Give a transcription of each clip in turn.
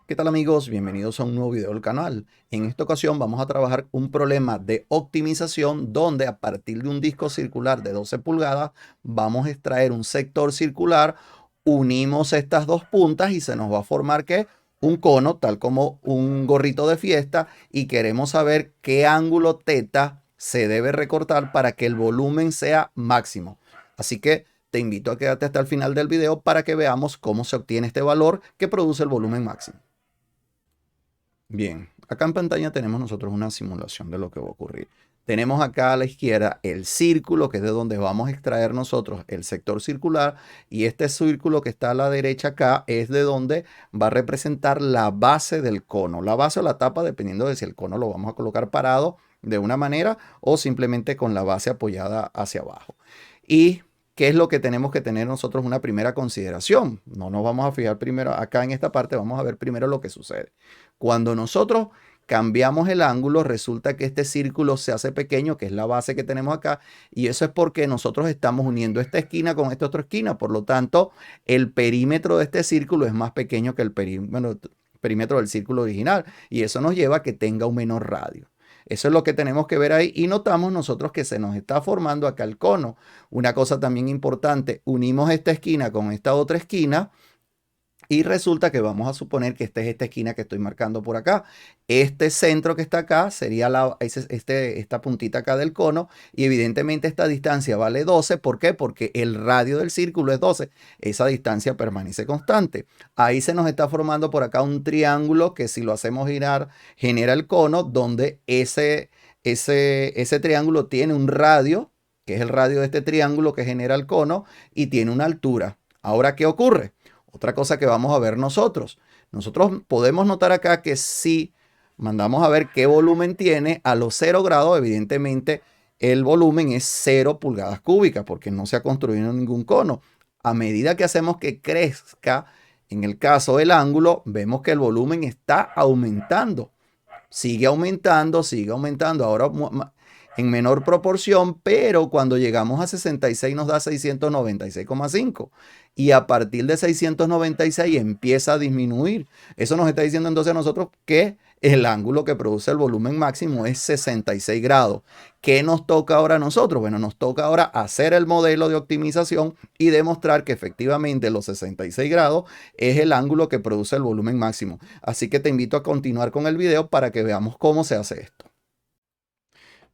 ¿Qué tal amigos? Bienvenidos a un nuevo video del canal. En esta ocasión vamos a trabajar un problema de optimización donde a partir de un disco circular de 12 pulgadas vamos a extraer un sector circular, unimos estas dos puntas y se nos va a formar ¿qué? Un cono, tal como un gorrito de fiesta, y queremos saber qué ángulo teta se debe recortar para que el volumen sea máximo. Así que te invito a quedarte hasta el final del video para que veamos cómo se obtiene este valor que produce el volumen máximo. Bien, acá en pantalla tenemos nosotros una simulación de lo que va a ocurrir. Tenemos acá a la izquierda el círculo, que es de donde vamos a extraer nosotros el sector circular, y este círculo que está a la derecha acá es de donde va a representar la base del cono. La base o la tapa, dependiendo de si el cono lo vamos a colocar parado de una manera o simplemente con la base apoyada hacia abajo. Y ¿qué es lo que tenemos que tener nosotros una primera consideración? No nos vamos a fijar primero acá en esta parte, vamos a ver primero lo que sucede. Cuando nosotros cambiamos el ángulo, resulta que este círculo se hace pequeño, que es la base que tenemos acá, y eso es porque nosotros estamos uniendo esta esquina con esta otra esquina. Por lo tanto, el perímetro de este círculo es más pequeño que el perímetro del círculo original, y eso nos lleva a que tenga un menor radio. Eso es lo que tenemos que ver ahí y notamos nosotros que se nos está formando acá el cono. Una cosa también importante, unimos esta esquina con esta otra esquina y resulta que vamos a suponer que esta es esta esquina que estoy marcando por acá. Este centro que está acá sería esta puntita acá del cono y evidentemente esta distancia vale 12. ¿Por qué? Porque el radio del círculo es 12. Esa distancia permanece constante. Ahí se nos está formando por acá un triángulo que si lo hacemos girar genera el cono donde ese triángulo tiene un radio, que es el radio de este triángulo que genera el cono y tiene una altura. Ahora, ¿qué ocurre? Otra cosa que vamos a ver nosotros. Nosotros podemos notar acá que si mandamos a ver qué volumen tiene, a los 0 grados, evidentemente el volumen es 0 pulgadas cúbicas porque no se ha construido ningún cono. A medida que hacemos que crezca, en el caso del ángulo, vemos que el volumen está aumentando. Sigue aumentando, sigue aumentando. Ahora en menor proporción, pero cuando llegamos a 66 nos da 696,5 y a partir de 696 empieza a disminuir. Eso nos está diciendo entonces a nosotros que el ángulo que produce el volumen máximo es 66 grados. ¿Qué nos toca ahora a nosotros? Bueno, nos toca ahora hacer el modelo de optimización y demostrar que efectivamente los 66 grados es el ángulo que produce el volumen máximo. Así que te invito a continuar con el video para que veamos cómo se hace esto.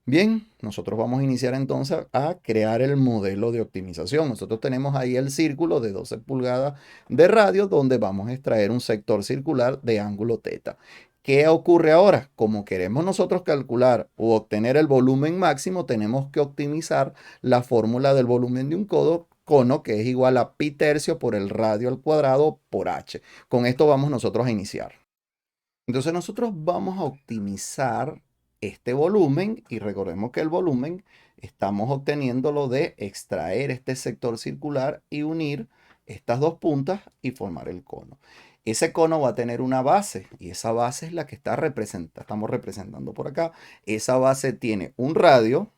Bien, nosotros vamos a iniciar entonces a crear el modelo de optimización. Nosotros tenemos ahí el círculo de 12 pulgadas de radio donde vamos a extraer un sector circular de ángulo teta. ¿Qué ocurre ahora? Como queremos nosotros calcular o obtener el volumen máximo, tenemos que optimizar la fórmula del volumen de un cono que es igual a pi tercio por el radio al cuadrado por h. Con esto vamos nosotros a iniciar. Entonces nosotros vamos a optimizar este volumen y recordemos que el volumen estamos obteniéndolo de extraer este sector circular y unir estas dos puntas y formar el cono. Ese cono va a tener una base y esa base es la que estamos representando por acá. Esa base tiene un radio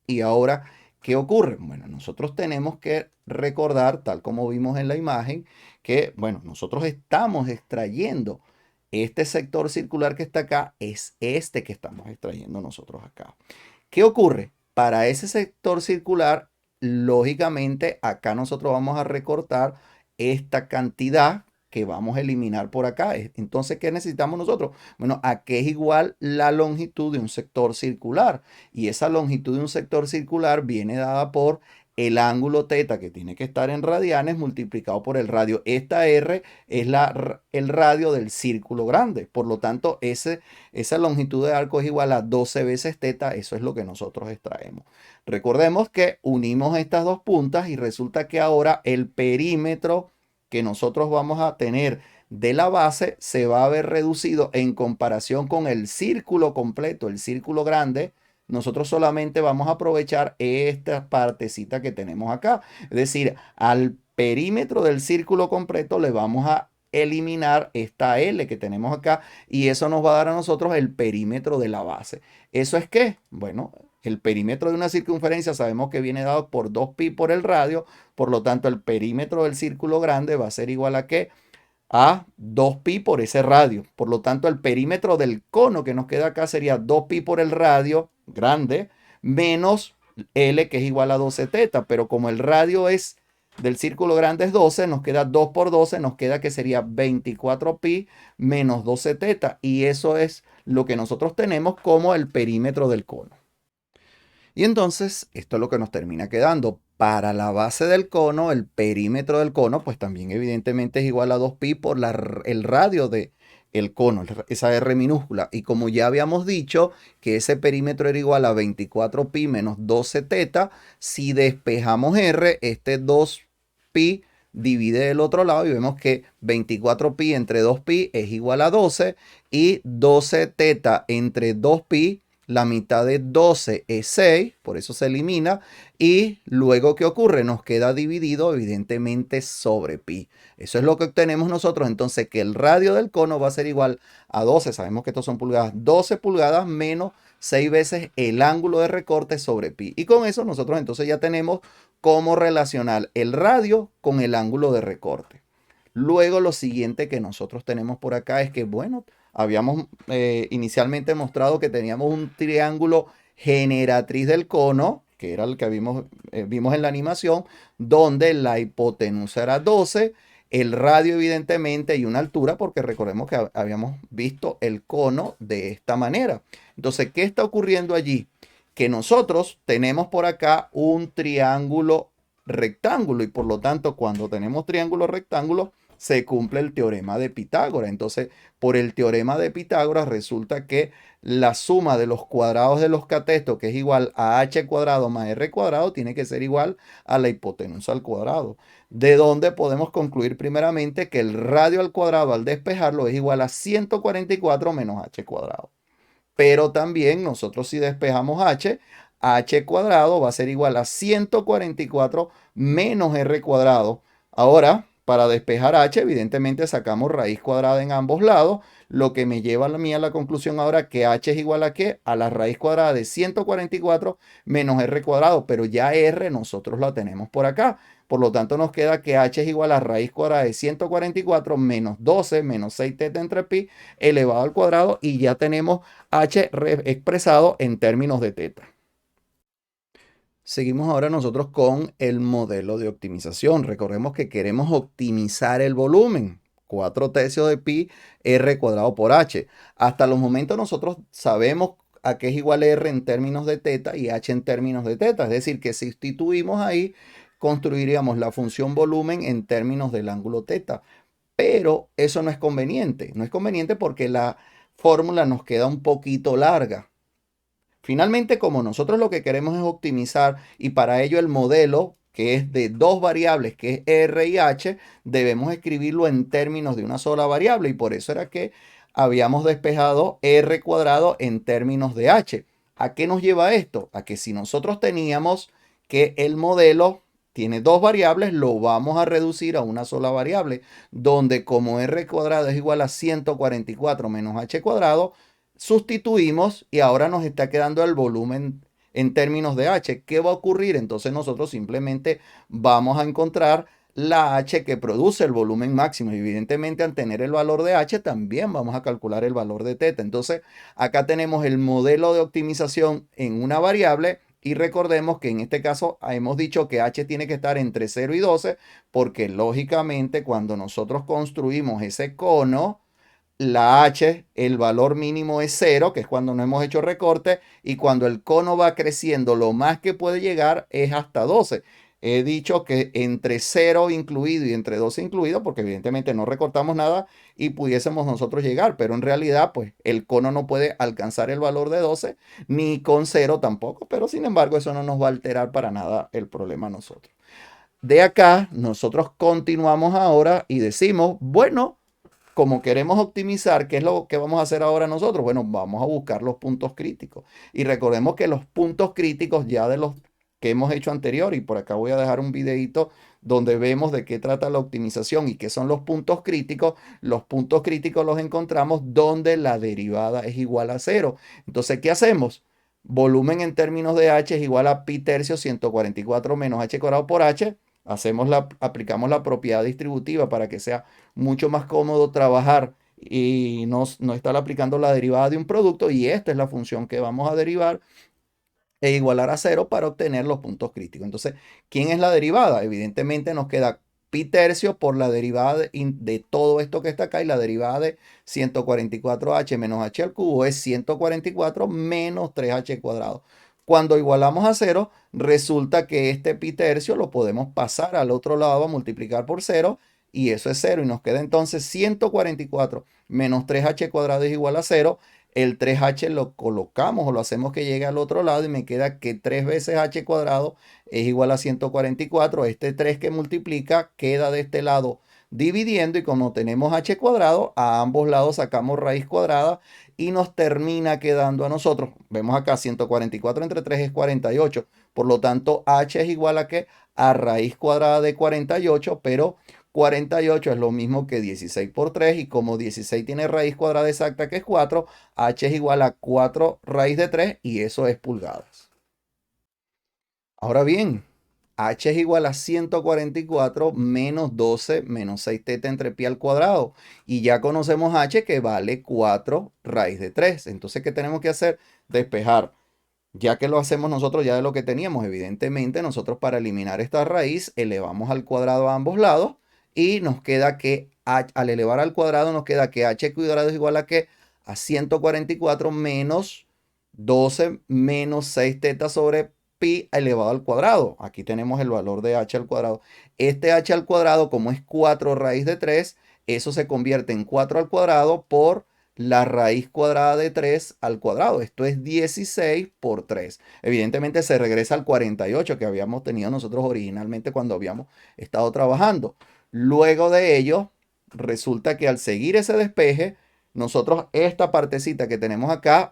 y ahora, ¿qué ocurre? Bueno, nosotros tenemos que recordar, tal como vimos en la imagen, que, bueno, nosotros estamos extrayendo este sector circular que está acá, es este que estamos extrayendo nosotros acá. ¿Qué ocurre? Para ese sector circular, lógicamente, acá nosotros vamos a recortar esta cantidad que vamos a eliminar por acá. Entonces, ¿qué necesitamos nosotros? Bueno, ¿a qué es igual la longitud de un sector circular? Y esa longitud de un sector circular viene dada por el ángulo teta, que tiene que estar en radianes, multiplicado por el radio. Esta R es el radio del círculo grande. Por lo tanto, esa longitud de arco es igual a 12 veces teta. Eso es lo que nosotros extraemos. Recordemos que unimos estas dos puntas y resulta que ahora el perímetro que nosotros vamos a tener de la base se va a ver reducido en comparación con el círculo completo, el círculo grande. Nosotros solamente vamos a aprovechar esta partecita que tenemos acá. Es decir, al perímetro del círculo completo le vamos a eliminar esta L que tenemos acá y eso nos va a dar a nosotros el perímetro de la base. ¿Eso es qué? Bueno, el perímetro de una circunferencia sabemos que viene dado por 2pi por el radio, por lo tanto el perímetro del círculo grande va a ser igual a ¿qué? a 2pi por ese radio. Por lo tanto, el perímetro del cono que nos queda acá sería 2pi por el radio grande menos L, que es igual a 12 teta. Pero como el radio es del círculo grande es 12, nos queda 2 por 12, nos queda que sería 24pi menos 12 teta. Y eso es lo que nosotros tenemos como el perímetro del cono. Y entonces, esto es lo que nos termina quedando. Para la base del cono, el perímetro del cono, pues también evidentemente es igual a 2pi por el radio de el cono, esa R minúscula. Y como ya habíamos dicho que ese perímetro era igual a 24pi menos 12 teta, si despejamos R, este 2pi divide el otro lado y vemos que 24pi entre 2pi es igual a 12 y 12 teta entre 2pi, la mitad de 12 es 6, por eso se elimina. Y luego, ¿qué ocurre? Nos queda dividido evidentemente sobre pi. Eso es lo que obtenemos nosotros. Entonces, que el radio del cono va a ser igual a 12. Sabemos que estos son pulgadas. 12 pulgadas menos 6 veces el ángulo de recorte sobre pi. Y con eso nosotros entonces ya tenemos cómo relacionar el radio con el ángulo de recorte. Luego lo siguiente que nosotros tenemos por acá es que, bueno, habíamos inicialmente mostrado que teníamos un triángulo generatriz del cono, que era el que vimos en la animación, donde la hipotenusa era 12, el radio evidentemente y una altura, porque recordemos que habíamos visto el cono de esta manera. Entonces, ¿qué está ocurriendo allí? Que nosotros tenemos por acá un triángulo rectángulo y por lo tanto cuando tenemos triángulo rectángulo se cumple el teorema de Pitágoras. Entonces, por el teorema de Pitágoras resulta que la suma de los cuadrados de los catetos, que es igual a h cuadrado más r cuadrado, tiene que ser igual a la hipotenusa al cuadrado. De donde podemos concluir primeramente que el radio al cuadrado al despejarlo es igual a 144 menos h cuadrado. Pero también nosotros si despejamos h cuadrado va a ser igual a 144 menos r cuadrado. Ahora, para despejar h, evidentemente sacamos raíz cuadrada en ambos lados, lo que me lleva a mí a la conclusión ahora que h es igual a ¿qué? A la raíz cuadrada de 144 menos r cuadrado, pero ya r nosotros la tenemos por acá. Por lo tanto, nos queda que h es igual a raíz cuadrada de 144 menos 12 menos 6 teta entre pi elevado al cuadrado y ya tenemos h expresado en términos de teta. Seguimos ahora nosotros con el modelo de optimización. Recordemos que queremos optimizar el volumen. 4 tercios de pi r cuadrado por h. Hasta los momentos nosotros sabemos a qué es igual r en términos de teta y h en términos de teta. Es decir, que si sustituimos ahí, construiríamos la función volumen en términos del ángulo teta. Pero eso no es conveniente. No es conveniente porque la fórmula nos queda un poquito larga. Finalmente, como nosotros lo que queremos es optimizar y para ello el modelo, que es de dos variables, que es R y H, debemos escribirlo en términos de una sola variable y por eso era que habíamos despejado R cuadrado en términos de H. ¿A qué nos lleva esto? A que si nosotros teníamos que el modelo tiene dos variables, lo vamos a reducir a una sola variable, donde como R cuadrado es igual a 144 menos H cuadrado, sustituimos y ahora nos está quedando el volumen en términos de H. ¿Qué va a ocurrir? Entonces nosotros simplemente vamos a encontrar la H que produce el volumen máximo. Evidentemente, al tener el valor de H, también vamos a calcular el valor de teta. Entonces, acá tenemos el modelo de optimización en una variable y recordemos que en este caso hemos dicho que H tiene que estar entre 0 y 12 porque lógicamente cuando nosotros construimos ese cono, la H, el valor mínimo es 0, que es cuando no hemos hecho recorte, y cuando el cono va creciendo, lo más que puede llegar es hasta 12. He dicho que entre 0 incluido y entre 12 incluido, porque evidentemente no recortamos nada y pudiésemos nosotros llegar, pero en realidad, pues el cono no puede alcanzar el valor de 12, ni con 0 tampoco, pero sin embargo eso no nos va a alterar para nada el problema a nosotros. De acá, nosotros continuamos ahora y decimos, bueno, como queremos optimizar, ¿qué es lo que vamos a hacer ahora nosotros? Bueno, vamos a buscar los puntos críticos. Y recordemos que los puntos críticos ya de los que hemos hecho anterior, y por acá voy a dejar un videito donde vemos de qué trata la optimización y qué son los puntos críticos. Los puntos críticos los encontramos donde la derivada es igual a 0. Entonces, ¿qué hacemos? Volumen en términos de h es igual a pi tercio 144 menos h cuadrado por h. aplicamos la propiedad distributiva para que sea mucho más cómodo trabajar y no estar aplicando la derivada de un producto, y esta es la función que vamos a derivar e igualar a cero para obtener los puntos críticos. Entonces, ¿quién es la derivada? Evidentemente nos queda pi tercio por la derivada de todo esto que está acá, y la derivada de 144h menos h al cubo es 144 menos 3h cuadrado. Cuando igualamos a cero, resulta que este pi tercio lo podemos pasar al otro lado a multiplicar por cero, y eso es cero, y nos queda entonces 144 menos 3h cuadrado es igual a cero. El 3h lo colocamos o lo hacemos que llegue al otro lado, y me queda que 3 veces h cuadrado es igual a 144. Este 3 que multiplica queda de este lado dividiendo, y como tenemos h cuadrado, a ambos lados sacamos raíz cuadrada y nos termina quedando a nosotros. Vemos acá 144 entre 3 es 48. Por lo tanto, h es igual a ¿qué? A raíz cuadrada de 48, pero 48 es lo mismo que 16 por 3, y como 16 tiene raíz cuadrada exacta que es 4, h es igual a 4 raíz de 3, y eso es pulgadas. Ahora bien, h es igual a 144 menos 12 menos 6 teta entre pi al cuadrado, y ya conocemos h que vale 4 raíz de 3. Entonces, ¿qué tenemos que hacer? Despejar. Ya que lo hacemos nosotros ya de lo que teníamos, evidentemente nosotros para eliminar esta raíz elevamos al cuadrado a ambos lados, y nos queda que al elevar al cuadrado nos queda que h cuadrado es igual a ¿qué? A 144 menos 12 menos 6 teta sobre pi elevado al cuadrado. Aquí tenemos el valor de h al cuadrado. Este h al cuadrado, como es 4 raíz de 3, eso se convierte en 4 al cuadrado por la raíz cuadrada de 3 al cuadrado. Esto es 16 por 3. Evidentemente se regresa al 48 que habíamos tenido nosotros originalmente cuando habíamos estado trabajando. Luego de ello, resulta que al seguir ese despeje, nosotros esta partecita que tenemos acá,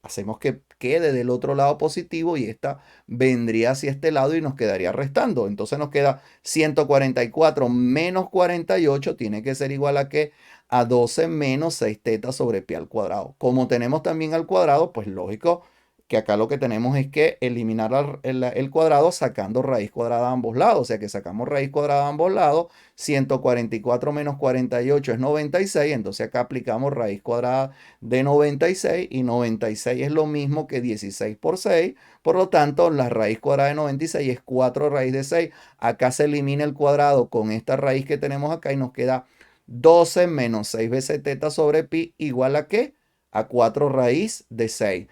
hacemos que quede del otro lado positivo, y esta vendría hacia este lado y nos quedaría restando. Entonces nos queda 144 menos 48 tiene que ser igual a ¿qué? A 12 menos 6 teta sobre pi al cuadrado. Como tenemos también al cuadrado, pues lógico que acá lo que tenemos es que eliminar el cuadrado sacando raíz cuadrada a ambos lados. O sea que sacamos raíz cuadrada a ambos lados. 144 menos 48 es 96. Entonces acá aplicamos raíz cuadrada de 96, y 96 es lo mismo que 16 por 6. Por lo tanto, la raíz cuadrada de 96 es 4 raíz de 6. Acá se elimina el cuadrado con esta raíz que tenemos acá, y nos queda 12 menos 6 veces teta sobre pi igual a ¿qué? A 4 raíz de 6.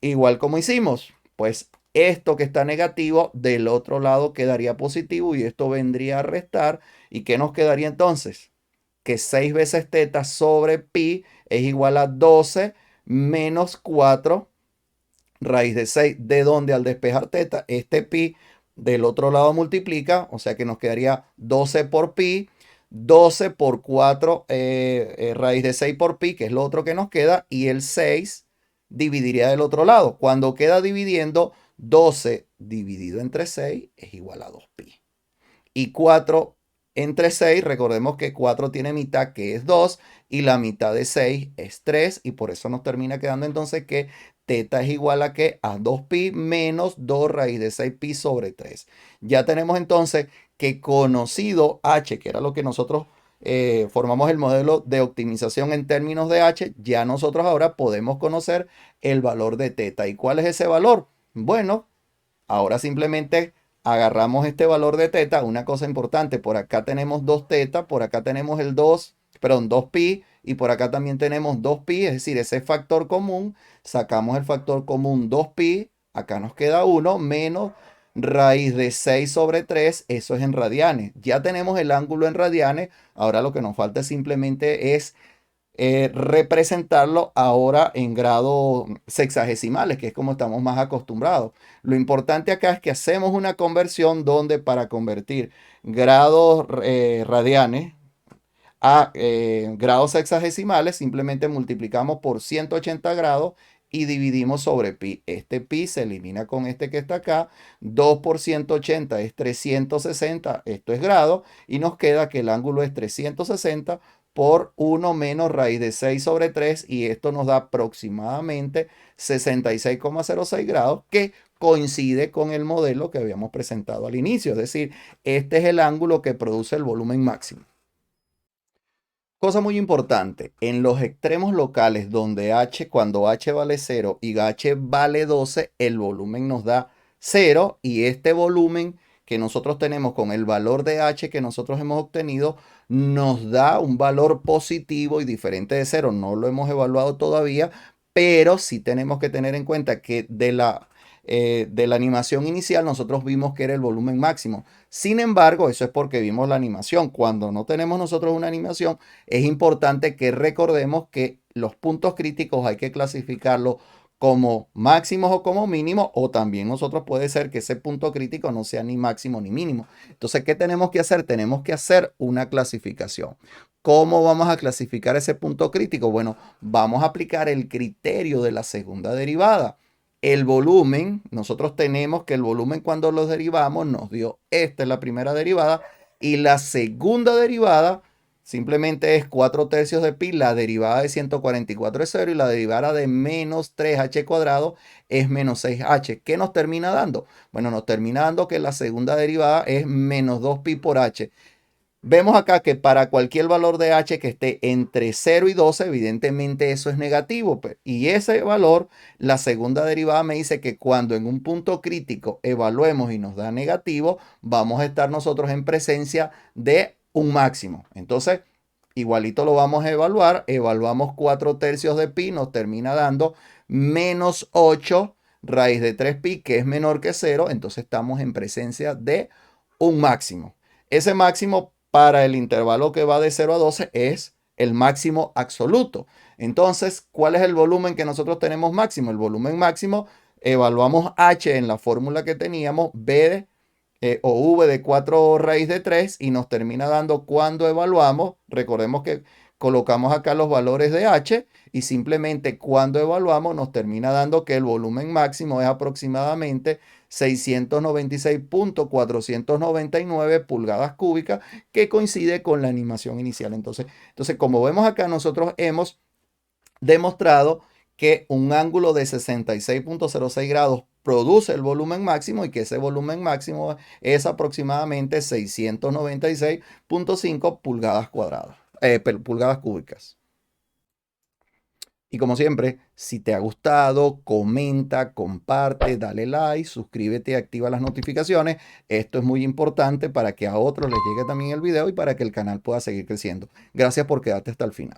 Igual como hicimos, pues esto que está negativo del otro lado quedaría positivo, y esto vendría a restar. ¿Y qué nos quedaría entonces? Que 6 veces teta sobre pi es igual a 12 menos 4 raíz de 6, de donde al despejar teta, este pi del otro lado multiplica, o sea que nos quedaría 12 por pi, 12 por 4 raíz de 6 por pi, que es lo otro que nos queda, y el 6 dividiría del otro lado. Cuando queda dividiendo, 12 dividido entre 6 es igual a 2pi. Y 4 entre 6, recordemos que 4 tiene mitad que es 2, y la mitad de 6 es 3, y por eso nos termina quedando entonces que teta es igual a ¿qué? A 2pi menos 2 raíz de 6pi sobre 3. Ya tenemos entonces que, conocido h, que era lo que nosotros formamos el modelo de optimización en términos de h, ya nosotros ahora podemos conocer el valor de teta. ¿Y cuál es ese valor? Bueno, ahora simplemente agarramos este valor de teta. Una cosa importante, por acá tenemos 2 teta, por acá tenemos el 2, perdón, 2pi, y por acá también tenemos 2pi, es decir, ese factor común. Sacamos el factor común 2pi, acá nos queda 1, menos raíz de 6 sobre 3, eso es en radianes. Ya tenemos el ángulo en radianes, ahora lo que nos falta simplemente es representarlo ahora en grados sexagesimales, que es como estamos más acostumbrados. Lo importante acá es que hacemos una conversión donde, para convertir grados radianes a grados sexagesimales, simplemente multiplicamos por 180 grados y dividimos sobre pi. Este pi se elimina con este que está acá. 2 por 180 es 360, esto es grado, y nos queda que el ángulo es 360 por 1 menos raíz de 6 sobre 3, y esto nos da aproximadamente 66,06 grados, que coincide con el modelo que habíamos presentado al inicio. Es decir, este es el ángulo que produce el volumen máximo. Cosa muy importante, en los extremos locales donde cuando H vale 0 y H vale 12, el volumen nos da 0 y este volumen que nosotros tenemos con el valor de H que nosotros hemos obtenido nos da un valor positivo y diferente de 0. No lo hemos evaluado todavía, pero sí tenemos que tener en cuenta que de la animación inicial nosotros vimos que era el volumen máximo. Sin embargo, eso es porque vimos la animación. Cuando no tenemos nosotros una animación, es importante que recordemos que los puntos críticos hay que clasificarlos como máximos o como mínimos, o también nosotros puede ser que ese punto crítico no sea ni máximo ni mínimo. Entonces, ¿qué tenemos que hacer? Tenemos que hacer una clasificación. ¿Cómo vamos a clasificar ese punto crítico? Bueno, vamos a aplicar el criterio de la segunda derivada. El volumen, nosotros tenemos que el volumen cuando los derivamos nos dio, esta es la primera derivada, y la segunda derivada simplemente es 4 tercios de pi, la derivada de 144 es 0 y la derivada de menos 3h cuadrado es menos 6h. ¿Qué nos termina dando? Bueno, nos termina dando que la segunda derivada es menos 2 pi por h. Vemos acá que para cualquier valor de h que esté entre 0 y 12, evidentemente eso es negativo. Y ese valor, la segunda derivada me dice que cuando en un punto crítico evaluemos y nos da negativo, vamos a estar nosotros en presencia de un máximo. Entonces, igualito lo vamos a evaluar. Evaluamos 4 tercios de pi, nos termina dando menos 8 raíz de 3 pi, que es menor que 0. Entonces estamos en presencia de un máximo. Ese máximo para el intervalo que va de 0 a 12 es el máximo absoluto. Entonces, ¿cuál es el volumen que nosotros tenemos máximo? El volumen máximo, evaluamos H en la fórmula que teníamos, o V de 4 raíz de 3 y nos termina dando cuando evaluamos. Recordemos que colocamos acá los valores de H y simplemente cuando evaluamos nos termina dando que el volumen máximo es aproximadamente 696.499 pulgadas cúbicas, que coincide con la animación inicial. Entonces, como vemos acá, nosotros hemos demostrado que un ángulo de 66.06 grados produce el volumen máximo y que ese volumen máximo es aproximadamente 696.5 pulgadas cuadradas, pulgadas cúbicas. Y como siempre, si te ha gustado, comenta, comparte, dale like, suscríbete, activa las notificaciones. Esto es muy importante para que a otros les llegue también el video y para que el canal pueda seguir creciendo. Gracias por quedarte hasta el final.